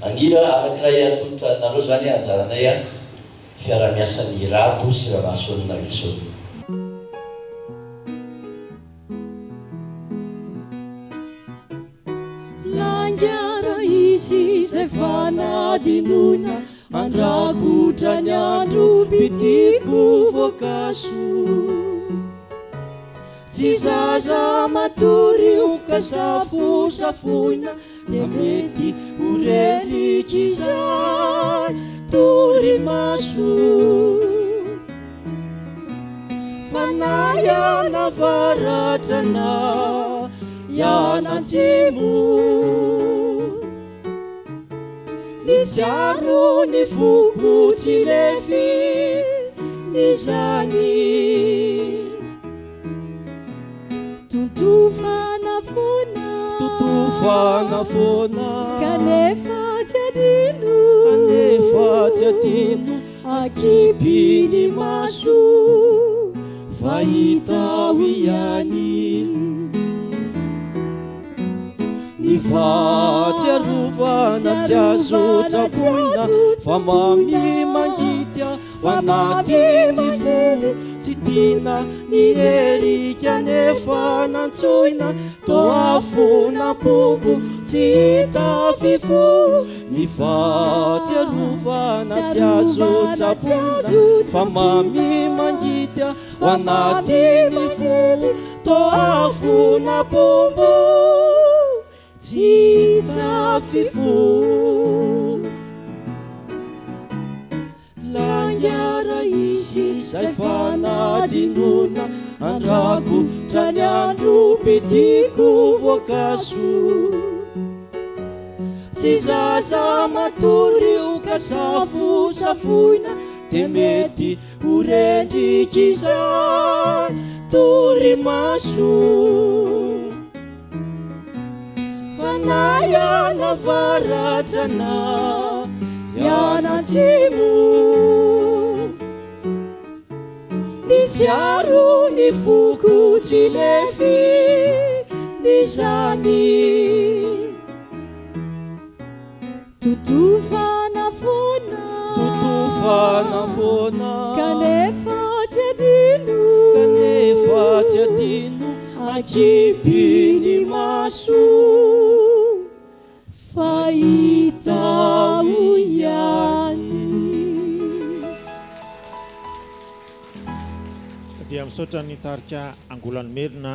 Angira anankiray atolotra nareo zany anjaranay a fiara-miasan'ny rato sy ramason Wilson. Langiara izy izay fanadinona andrakotra ny andro pitiko voankazo. Tsy zaza matory ho kasafosafoina dia mety ho relik'izay torimaso. Fanahy anavaratrana ianantsimo ny jaro ny foko tsy lefy ny zany totofanafona kanefa tsy adino akipiny maso fahitao ihany ny fahatsiarovana tsy azo tsaboina fa mamy mangitya fanatiny fo tsy tina iherika nefa nantsoina toafona pombo tsy hita fifo ny fahatsiarovana tsy azo tsaboina fa mamy mangitya fanatiny fo toafona pombo tsy hita fifo. Langiara izy izay fanadinona andrakotra ny andro pitiko voankazo. Tsy zaza matory ho kasafosafoina dia mety ho rendrik'izay torimaso. Fanahy anavaratrana ianantsimo ny jaro ny foko tsy lefy ny zany totofanafona kanefa tsy adino akipiny maso fahitao ihany. Dia misaotra ny tarika Angolan'ny Merina